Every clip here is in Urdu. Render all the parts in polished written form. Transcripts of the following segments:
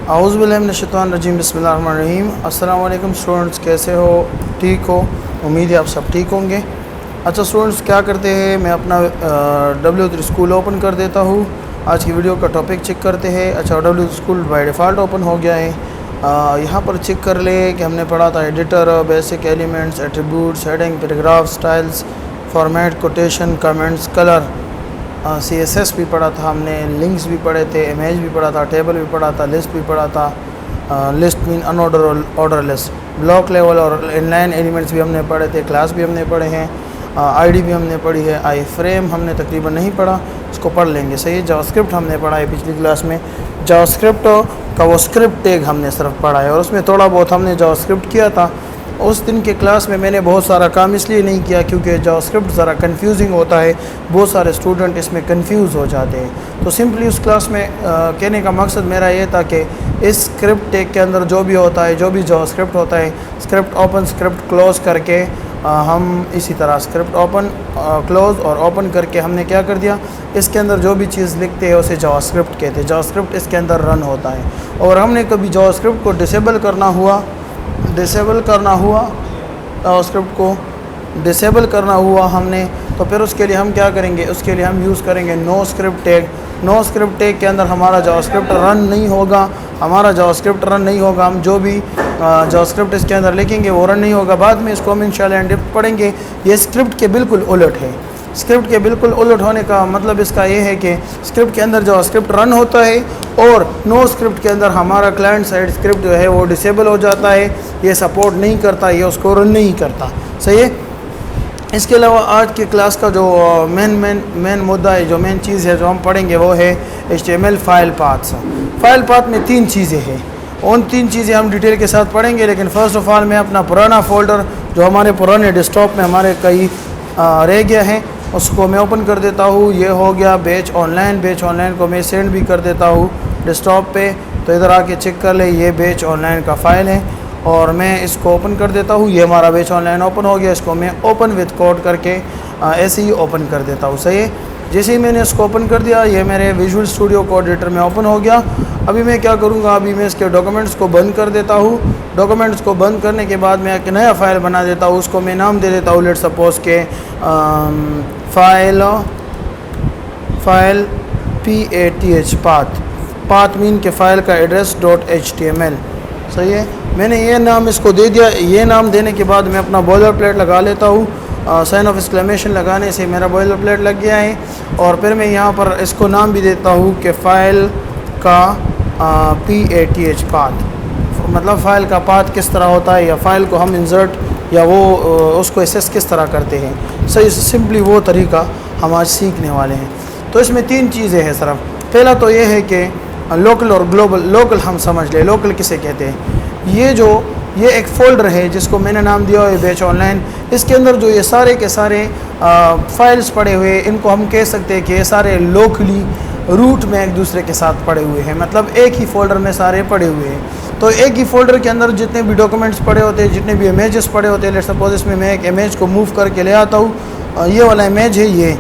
اعوذ باللہ من الشیطان الرجیم، بسم اللہ الرحمن الرحیم۔ السلام علیکم اسٹوڈنٹس، کیسے ہو؟ ٹھیک ہو؟ امید ہے آپ سب ٹھیک ہوں گے۔ اچھا اسٹوڈنٹس، کیا کرتے ہیں، میں اپنا W3 اسکول اوپن کر دیتا ہوں۔ آج کی ویڈیو کا ٹاپک چیک کرتے ہیں۔ اچھا W3 school by default open ہو گیا ہے۔ یہاں پر چیک کر لے کہ ہم نے پڑھا تھا editor, basic elements, attributes, heading, paragraph, styles, format, quotation, comments, colour, CSS بھی پڑھا تھا ہم نے، لنکس بھی پڑھے تھے، امیج بھی پڑھا تھا، ٹیبل بھی پڑھا تھا، لسٹ بھی پڑھا تھا۔ لسٹ مین in order list, block level اور ان لائن ایلیمنٹس بھی ہم نے پڑھے تھے، کلاس بھی ہم نے پڑھے ہیں، ID بھی ہم نے پڑھی ہے، آئی فریم ہم نے تقریباً نہیں پڑھا، اس کو پڑھ لیں گے۔ صحیح ہے۔ جاوا اسکرپٹ ہم نے پڑھا ہے پچھلی کلاس میں، جاوا اسکرپٹ کا وہ اسکرپٹ ٹیگ ہم نے صرف پڑھا ہے، اور اس میں تھوڑا بہت ہم نے جاوا اسکرپٹ کیا تھا۔ اس دن کے کلاس میں نے بہت سارا کام اس لیے نہیں کیا کیونکہ جاوا اسکرپٹ ذرا کنفیوزنگ ہوتا ہے، بہت سارے اسٹوڈنٹ اس میں کنفیوز ہو جاتے ہیں۔ تو سمپلی اس کلاس میں کہنے کا مقصد میرا یہ تھا کہ اس اسکرپٹ ٹیگ کے اندر جو بھی ہوتا ہے، جو بھی جاوا اسکرپٹ ہوتا ہے، اسکرپٹ اوپن اسکرپٹ کلوز کر کے ہم اسی طرح اسکرپٹ اوپن کلوز اور اوپن کر کے ہم نے کیا کر دیا، اس کے اندر جو بھی چیز لکھتے ہیں اسے جاوا اسکرپٹ کہتے ہیں۔ جاوا اسکرپٹ اس کے اندر رن ہوتا ہے، اور ہم نے کبھی جاوا اسکرپٹ کو ڈسیبل کرنا ہوا جاوا اسکرپٹ کو ڈسیبل کرنا ہوا ہم نے، تو پھر اس کے لیے ہم کیا کریں گے، اس کے لیے ہم یوز کریں گے نو اسکرپٹ ٹیگ۔ نو اسکرپٹ ٹیگ کے اندر ہمارا جاوا اسکرپٹ رن نہیں ہوگا، ہم جو بھی جاوا اسکرپٹ اس کے اندر لکھیں گے وہ رن نہیں ہوگا۔ بعد میں اس کو ہم انشاءاللہ ان ڈیپتھ پڑھیں گے۔ یہ اسکرپٹ کے بالکل الٹ ہے۔ اسکرپٹ کے بالکل الٹ ہونے کا مطلب اس کا یہ ہے کہ اسکرپٹ کے اندر جاوا اسکرپٹ رن ہوتا ہے، اور نو اسکرپٹ کے اندر ہمارا کلائنٹ سائڈ اسکرپٹ جو ہے وہ ڈسیبل ہو جاتا ہے، یہ سپورٹ نہیں کرتا، یہ اس کو رن نہیں کرتا۔ صحیح ہے۔ اس کے علاوہ آج کی کلاس کا جو مین مدعا ہے، جو مین چیز ہے جو ہم پڑھیں گے وہ ہے HTML file paths. File path میں 3 چیزیں ہیں، ان 3 چیزیں ہم ڈیٹیل کے ساتھ پڑھیں گے، لیکن فرسٹ آف آل میں اپنا پرانا فولڈر جو ہمارے پرانے ڈیسک ٹاپ میں ہمارے کئی رہ گیا ہے اس کو میں اوپن کر دیتا ہوں۔ یہ ہو گیا بیچ آن لائن کو میں سینڈ بھی کر دیتا ہوں ڈیسک ٹاپ پہ، تو ادھر آ کے چیک کر لیں، یہ بیچ آن لائن کا فائل ہے، اور میں اس کو اوپن کر دیتا ہوں۔ یہ ہمارا بیچ آن لائن اوپن ہو گیا، اس کو میں اوپن وتھ کوڈ کر کے ایسے ہی اوپن کر دیتا ہوں۔ صحیح ہے۔ جیسے ہی میں نے اس کو اوپن کر دیا، یہ میرے ویژول اسٹوڈیو کوڈ ایڈیٹر میں اوپن ہو گیا۔ ابھی میں کیا کروں گا، ابھی میں اس کے ڈاکومنٹس کو بند کر دیتا ہوں۔ ڈاکومنٹس کو بند کرنے کے بعد میں ایک نیا فائل بنا دیتا ہوں، اس کو میں نام دے دیتا ہوں، لیٹ سپوز کہ فائل پاتھ مین کے فائل کا ایڈریس .html۔ صحیح ہے۔ میں نے یہ نام اس کو دے دیا۔ یہ نام دینے کے بعد میں اپنا بوائلر پلیٹ لگا لیتا ہوں، سائن آف ایکسکلیمیشن لگانے سے میرا بوائلر پلیٹ لگ گیا ہے، اور پھر میں یہاں پر اس کو نام بھی دیتا ہوں کہ فائل کا پاتھ، مطلب فائل کا پاتھ کس طرح ہوتا ہے، یا فائل کو ہم انسرٹ یا وہ اس کو ایکسس کس طرح کرتے ہیں۔ صحیح، سمپلی وہ طریقہ ہم آج سیکھنے والے ہیں۔ تو اس میں 3 چیزیں ہیں صرف۔ پہلا تو یہ ہے کہ لوکل اور گلوبل۔ لوکل ہم سمجھ لیں، لوکل کسے کہتے ہیں، یہ ایک فولڈر ہے جس کو میں نے نام دیا ہے بیچ آن لائن۔ اس کے اندر جو یہ سارے کے سارے فائلز پڑے ہوئے، ان کو ہم کہہ سکتے ہیں کہ یہ سارے لوکلی روٹ میں ایک دوسرے کے ساتھ پڑے ہوئے ہیں، مطلب ایک ہی فولڈر میں سارے پڑے ہوئے ہیں۔ تو ایک ہی فولڈر کے اندر جتنے بھی ڈاکومنٹس پڑے ہوتے ہیں، جتنے بھی امیجز پڑے ہوتے ہیں، لیٹ سپوز اس میں ایک امیج کو موو کر کے لے آتا ہوں، یہ والا امیج ہے، یہ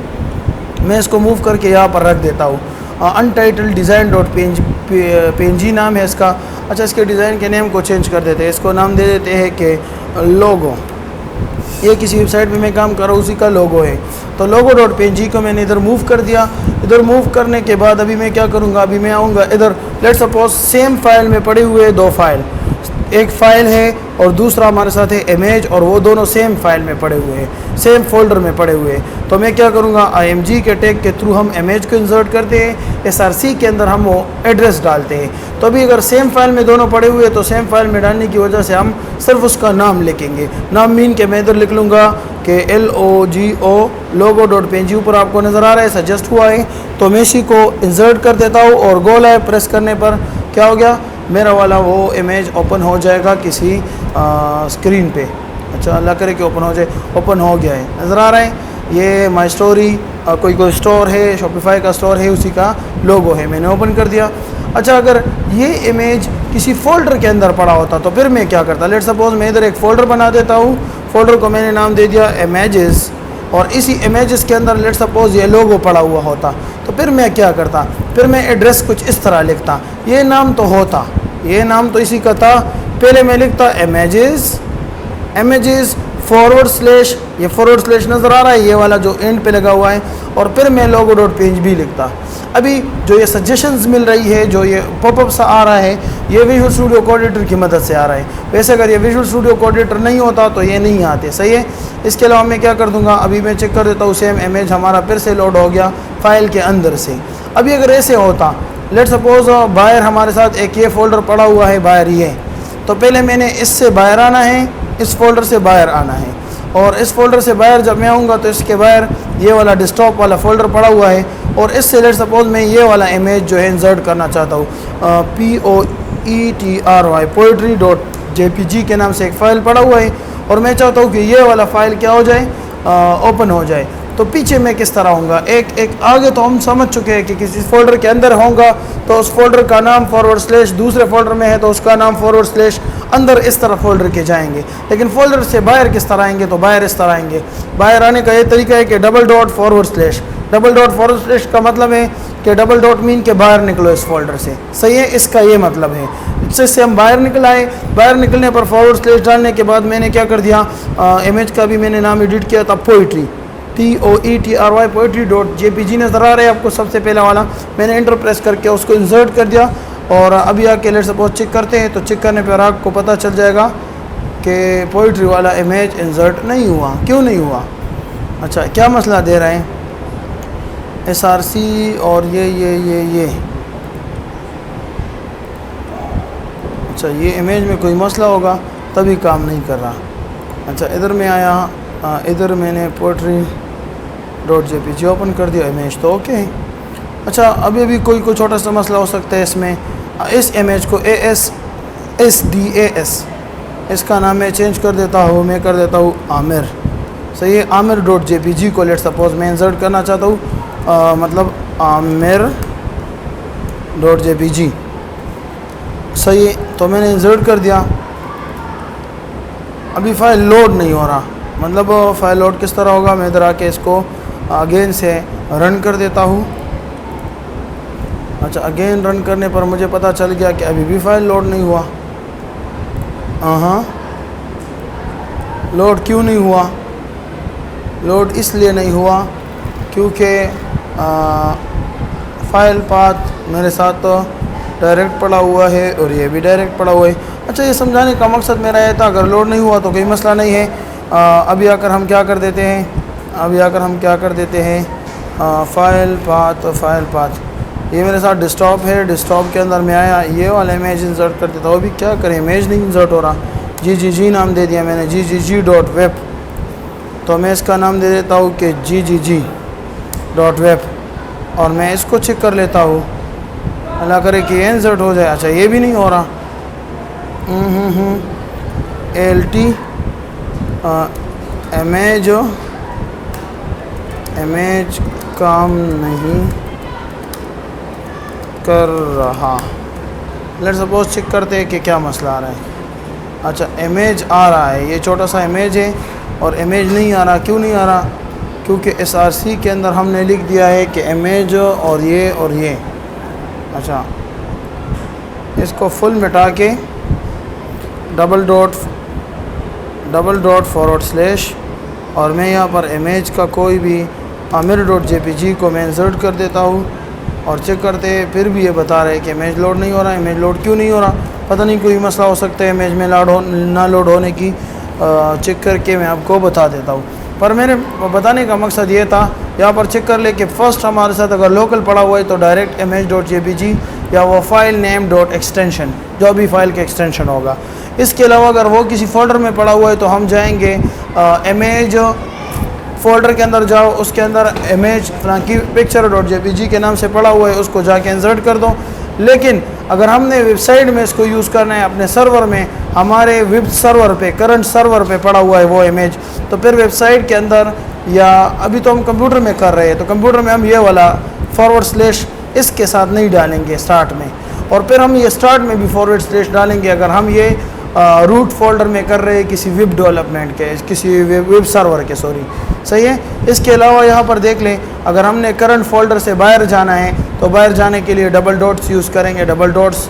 میں اس کو موو کر کے یہاں پر رکھ دیتا ہوں۔ untitled design.png نام ہے اس کا۔ اچھا، اس کے ڈیزائن کے نیم کو چینج کر دیتے ہیں، اس کو نام دے دیتے ہیں کہ لوگو۔ یہ کسی ویب سائٹ پہ میں کام کر رہا ہوں، اسی کا لوگو ہے، تو logo.png کو میں نے ادھر موو کر دیا۔ ادھر موو کرنے کے بعد ابھی میں کیا کروں گا، ابھی میں آؤں گا ادھر، لیٹ سپوز سیم فائل میں پڑے ہوئے 2 فائل، ایک فائل ہے اور دوسرا ہمارے ساتھ ہے امیج، اور وہ دونوں سیم فائل میں پڑے ہوئے ہیں، سیم فولڈر میں پڑے ہوئے ہیں۔ تو میں کیا کروں گا، img کے ٹیگ کے تھرو ہم امیج کو انسرٹ کرتے ہیں، src کے اندر ہم وہ ایڈریس ڈالتے ہیں۔ تو ابھی اگر سیم فائل میں دونوں پڑے ہوئے تو سیم فائل میں ڈالنے کی وجہ سے ہم صرف اس کا نام لکھیں گے۔ نام مین کے میں ادھر لکھ لوں گا کہ logo.png، اوپر آپ کو نظر آ رہا ہے، سجسٹ ہوا ہے، تو میں اسی کو انسرٹ کر دیتا ہوں، اور گو لائیو پریس کرنے پر کیا ہو گیا، میرا والا وہ امیج اوپن ہو جائے گا کسی اسکرین پہ۔ اچھا، اللہ کرے کہ اوپن ہو جائے۔ اوپن ہو گیا ہے، نظر آ رہا ہے، یہ مائی اسٹوری کوئی اسٹور ہے، شاپیفائی کا اسٹور ہے، اسی کا لوگو ہے، میں نے اوپن کر دیا۔ اچھا، اگر یہ امیج کسی فولڈر کے اندر پڑا ہوتا تو پھر میں کیا کرتا، لیٹ سپوز میں ادھر ایک فولڈر بنا دیتا ہوں، فولڈر کو میں نے نام دے دیا امیجز، اور اسی امیجز کے اندر لیٹ سپوز یہ لوگو پڑا ہوا ہوتا، تو پھر میں کیا کرتا، پھر میں ایڈریس کچھ اس طرح لکھتا، یہ نام تو ہوتا، یہ نام تو اسی کا تھا. پہلے میں لکھتا امیجز فارورڈ سلیش, یہ فارورڈ سلیش نظر آ رہا ہے, یہ والا جو اینڈ پہ لگا ہوا ہے, اور پھر میں لوگو ڈاٹ پی ایچ پی لکھتا. ابھی جو یہ سجیشنز مل رہی ہے, جو یہ پاپ اپ سا آ رہا ہے, یہ ویژول اسٹوڈیو کوآرڈینیٹر کی مدد سے آ رہا ہے. ویسے اگر یہ ویژول اسٹوڈیو کوآرڈینیٹر نہیں ہوتا تو یہ نہیں آتے. صحیح ہے. اس کے علاوہ میں کیا کر دوں گا, ابھی میں چیک کر دیتا ہوں, سیم امیج ہمارا پھر سے لوڈ ہو گیا فائل کے اندر سے. ابھی اگر ایسے ہوتا, لیٹ سپوز باہر ہمارے ساتھ ایک یہ فولڈر پڑا ہوا ہے باہر, یہ تو پہلے میں نے اس سے باہر آنا ہے, اس فولڈر سے باہر آنا ہے, اور اس فولڈر سے باہر جب میں آؤں گا تو اس کے باہر یہ والا ڈیسکٹاپ والا فولڈر پڑا ہوا ہے, اور اس سے لیٹ سپوز میں یہ والا امیج جو ہے انسرٹ کرنا چاہتا ہوں, POETRY پوئٹری ڈاٹ JPG کے نام سے ایک فائل پڑا ہوا ہے, اور میں چاہتا ہوں کہ یہ والا فائل کیا ہو جائے, اوپن ہو جائے. تو پیچھے میں کس طرح ہوں گا, ایک آگے تو ہم سمجھ چکے ہیں کہ کسی فولڈر کے اندر ہوں گا تو اس فولڈر کا نام فارورڈ سلیش, دوسرے فولڈر میں ہے تو اس کا نام فارورڈ سلیش, اندر اس طرح فولڈر کے جائیں گے. لیکن فولڈر سے باہر کس طرح آئیں گے, تو باہر اس طرح آئیں گے. باہر آنے کا یہ طریقہ ہے کہ double dot forward slash. Double dot forward slash کا مطلب ہے کہ ڈبل ڈاٹ مین کہ باہر نکلو اس فولڈر سے. صحیح ہے, اس کا یہ مطلب ہے. اس سے ہم باہر نکل آئے, باہر نکلنے پر فارورڈ سلیش ڈالنے کے بعد میں نے کیا کر دیا, امیج کا بھی میں نے نام ایڈٹ کیا تھا poetry, POETRY poetry dot JPG نظر آ رہا ہے آپ کو, سب سے پہلا والا. میں نے انٹر پریس کر کے اس کو انسرٹ کر دیا, اور ابھی آ کے لیٹ سپوز چیک کرتے ہیں, تو چیک کرنے پر آپ کو پتہ چل جائے گا کہ پوئٹری والا امیج انسرٹ نہیں ہوا. کیوں نہیں ہوا؟ اچھا, کیا مسئلہ دے رہے ہیں, SRC اور یہ اچھا, یہ امیج میں کوئی مسئلہ ہوگا تبھی کام نہیں کر رہا. اچھا, ادھر میں آیا, ادھر میں نے پوئٹری ڈاٹ JPG اوپن کر دیا, امیج تو اوکے ہے. اچھا, ابھی کوئی چھوٹا سا مسئلہ ہو سکتا ہے اس میں. اس امیج کو ASDAS اس کا نام میں چینج کر دیتا ہوں, میں کر دیتا ہوں عامر. صحیح ہے, عامر ڈاٹ JPG کو لیٹ سپوز میں انسرٹ کرنا چاہتا ہوں, مطلب عامر ڈاٹ JPG. صحیح ہے, تو میں نے انسرٹ کر دیا. ابھی فائل لوڈ نہیں ہو رہا, مطلب فائل لوڈ کس طرح ہوگا, میں ادھر آ کے اس کو اگین سے رن کر دیتا ہوں. اچھا, اگین رن کرنے پر مجھے پتہ چل گیا کہ ابھی بھی فائل لوڈ نہیں ہوا. لوڈ کیوں نہیں ہوا؟ لوڈ اس لیے نہیں ہوا کیونکہ فائل پاتھ میرے ساتھ تو ڈائریکٹ پڑا ہوا ہے, اور یہ بھی ڈائریکٹ پڑا ہوا ہے. اچھا, یہ سمجھانے کا مقصد میرا یہ تھا, اگر لوڈ نہیں ہوا تو کوئی مسئلہ نہیں ہے. ابھی آ کر ہم کیا کر دیتے ہیں, فائل پاتھ یہ میرے ساتھ ڈیسکٹاپ ہے. ڈیسکٹاپ کے اندر میں آیا, یہ والا امیج انسرٹ کر دیتا ہوں. ابھی کیا کریں, امیج نہیں انسرٹ ہو رہا. GGG نام دے دیا میں نے, GGG.web. تو میں اس کا نام دے دیتا ہوں کہ GGG.web, اور میں اس کو چیک کر لیتا ہوں, اللہ کرے کہ یہ انسرٹ ہو جائے. اچھا, یہ بھی نہیں ہو رہا. LT امیج کام نہیں کر رہا. لیٹ سپوز چیک کرتے ہیں کہ کیا مسئلہ آ رہا ہے. اچھا, امیج آ رہا ہے, یہ چھوٹا سا امیج ہے, اور امیج نہیں آ رہا. کیوں نہیں آ رہا؟ کیونکہ SRC کے اندر ہم نے لکھ دیا ہے کہ امیج اور یہ. اچھا, اس کو فل مٹا کے ڈبل ڈاٹ فارورڈ سلیش, اور میں یہاں پر امیج کا کوئی بھی عامر ڈاٹ JPG کو میں انسرٹ کر دیتا ہوں, اور چیک کرتے ہیں. پھر بھی یہ بتا رہے کہ امیج لوڈ نہیں ہو رہا. امیج لوڈ کیوں نہیں ہو رہا؟ پتہ نہیں, کوئی مسئلہ ہو سکتا ہے امیج میں نہ لوڈ ہونے کی. چیک کر کے میں آپ کو بتا دیتا ہوں. پر میرے بتانے کا مقصد یہ تھا, یہاں پر چیک کر لے کہ فرسٹ ہمارے ساتھ اگر لوکل پڑا ہوا ہے تو ڈائریکٹ امیج ڈاٹ JPG یا وہ فائل نیم ڈاٹ ایکسٹینشن, جو بھی فائل کا ایکسٹینشن ہوگا. اس کے علاوہ اگر وہ کسی فولڈر میں پڑا ہوا ہے تو ہم جائیں گے امیج فولڈر کے اندر جاؤ, اس کے اندر امیج فلاں کی پکچر ڈاٹ JPG کے نام سے پڑا ہوا ہے, اس کو جا کے انسرٹ کر دو. لیکن اگر ہم نے ویب سائٹ میں اس کو یوز کرنا ہے, اپنے سرور میں, ہمارے ویب سرور پہ, کرنٹ سرور پہ پڑا ہوا ہے وہ امیج, تو پھر ویب سائٹ کے اندر, یا ابھی تو ہم کمپیوٹر میں کر رہے ہیں, تو کمپیوٹر میں ہم یہ والا فارورڈ سلیش اس کے ساتھ نہیں ڈالیں گے اسٹارٹ میں, اور پھر ہم یہ اسٹارٹ میں بھی فارورڈ سلیش ڈالیں گے اگر ہم یہ روٹ فولڈر میں کر رہے ہیں کسی ویب ڈیولپمنٹ کے, کسی ویب سرور کے, صحیح ہے. اس کے علاوہ یہاں پر دیکھ لیں, اگر ہم نے کرنٹ فولڈر سے باہر جانا ہے تو باہر جانے کے لیے ڈبل ڈاٹس یوز کریں گے. Double dots